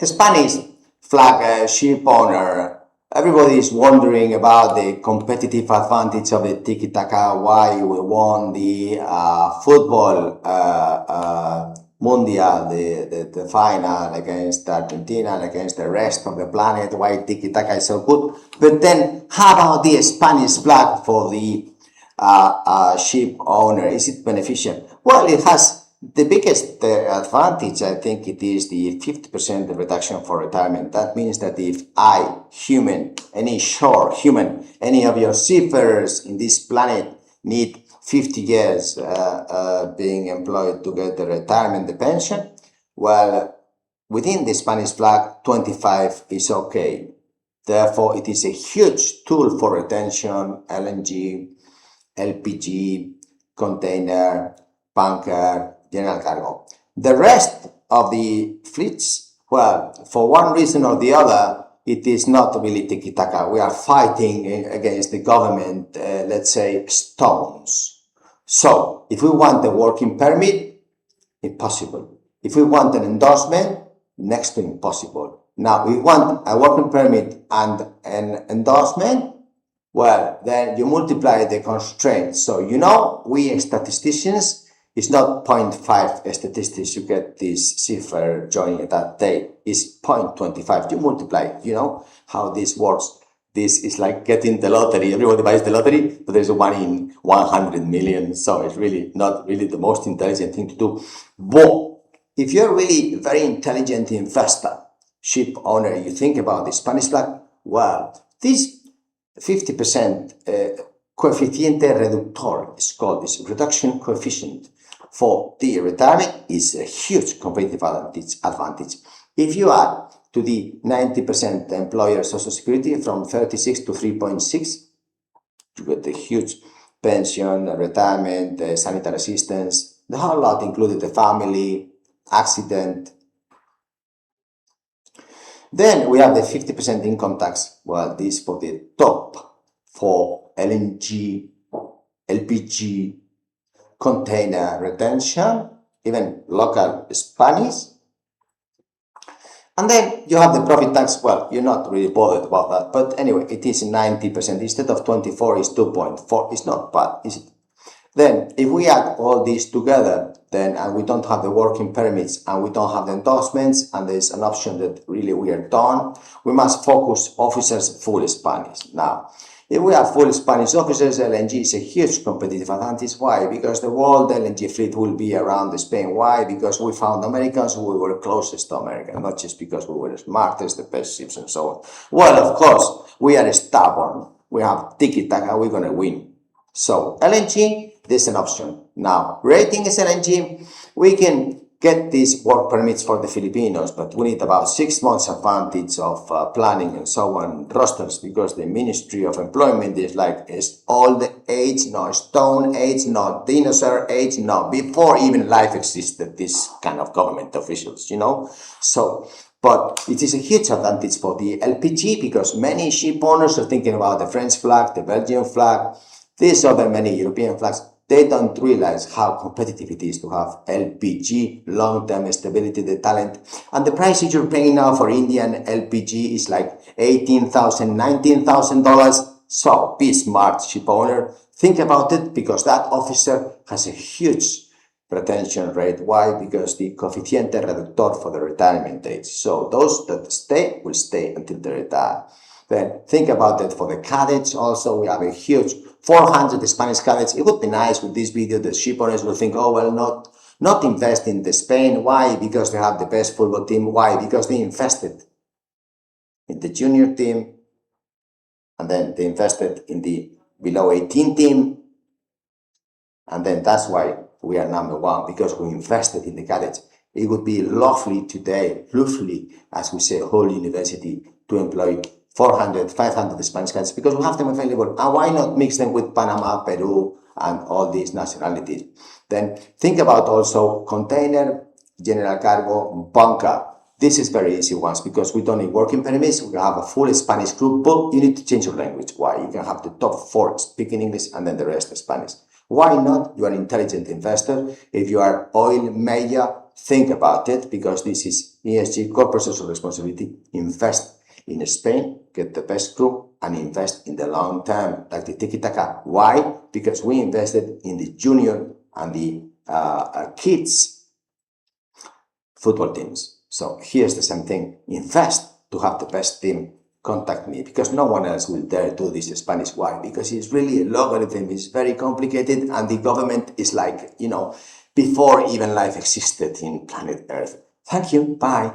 Spanish flag ship owner. Everybody is wondering about the competitive advantage of the tiki-taka, why we won the football Mundial, the final against Argentina, against the rest of the planet, why tiki-taka is so good. But then, how about the Spanish flag for the ship owner? Is it beneficial? Well, it has the biggest advantage, I think it is the 50% reduction for retirement. That means that if any of your seafarers in this planet need 50 years being employed to get the retirement, the pension, well, within the Spanish flag, 25 is okay. Therefore, it is a huge tool for retention, LNG, LPG, container, bunker, general cargo. The rest of the fleets, well, for one reason or the other, it is not really tiki-taka. We are fighting against the government, let's say, stones. So, if we want a working permit, impossible. If we want an endorsement, next to impossible. Now, we want a working permit and an endorsement, well, then you multiply the constraints. So, we as statisticians, it's not 0.5 statistics you get this seafarer joining that day. It's 0.25. You multiply, how this works. This is like getting the lottery. Everybody buys the lottery, but there's one in 100 million. So it's really not really the most intelligent thing to do. But if you're really a very intelligent investor, ship owner, you think about the Spanish flag, well, this 50% coeficiente reductor is called, this reduction coefficient for the retirement is a huge competitive advantage. If you add to the 90% employer social security from 36 to 3.6, you get the huge pension, retirement, sanitary assistance, the whole lot included the family, accident. Then we have the 50% income tax. Well, this for the top for LNG, LPG, container retention, even local Spanish. And then you have the profit tax. Well, you're not really bothered about that. But anyway, it is 90%. Instead of 24, it's 2.4. It's not bad, is it? Then, if we add all these together, then and we don't have the working permits and we don't have the endorsements, and there's an option that really we are done, we must focus officers full Spanish. Now, if we have full Spanish officers, LNG is a huge competitive advantage. Why? Because the world LNG fleet will be around Spain. Why? Because we found Americans, we were closest to America, not just because we were the smartest, the best ships and so on. Well, of course, we are stubborn. We have tiki-taka, we're going to win. So, LNG, this is an option. Now, rating is LNG. We can get these work permits for the Filipinos, but we need about 6 months advantage of planning and so on, rosters, because the Ministry of Employment is like, is all the age, no stone age, no dinosaur age, no, before even life existed, this kind of government officials, So, but it is a huge advantage for the LPG because many ship owners are thinking about the French flag, the Belgian flag, these other many European flags. They don't realize how competitive it is to have LPG, long-term stability, the talent. And the price that you're paying now for Indian LPG is like $18,000, $19,000. So be smart, ship owner. Think about it because that officer has a huge retention rate. Why? Because the coeficiente reductor for the retirement age. So those that stay will stay until they retire. Then think about that for the cadets also. We have a huge 400 Spanish cadets. It would be nice with this video that ship owners will think, oh, well, not invest in the Spain. Why? Because they have the best football team. Why? Because they invested in the junior team, and then they invested in the below 18 team, and then that's why we are number one, because we invested in the cadets. It would be lovely today, as we say, whole university to employ 400, 500 Spanish cadets because we have them available. And why not mix them with Panama, Peru, and all these nationalities? Then think about also container, general cargo, bunker. This is very easy ones because we don't need working permits. We have a full Spanish group, but you need to change your language. Why? You can have the top 4 speaking English and then the rest Spanish. Why not? You are an intelligent investor. If you are oil major, think about it, because this is ESG, corporate social responsibility. Invest in Spain, get the best crew, and invest in the long term, like the tiki-taka. Why? Because we invested in the junior and the kids football teams. So here's the same thing. Invest to have the best team. Contact me, because no one else will dare do this Spanish. Why? Because it's really a logarithm. It's very complicated, and the government is like, before even life existed in planet Earth. Thank you. Bye.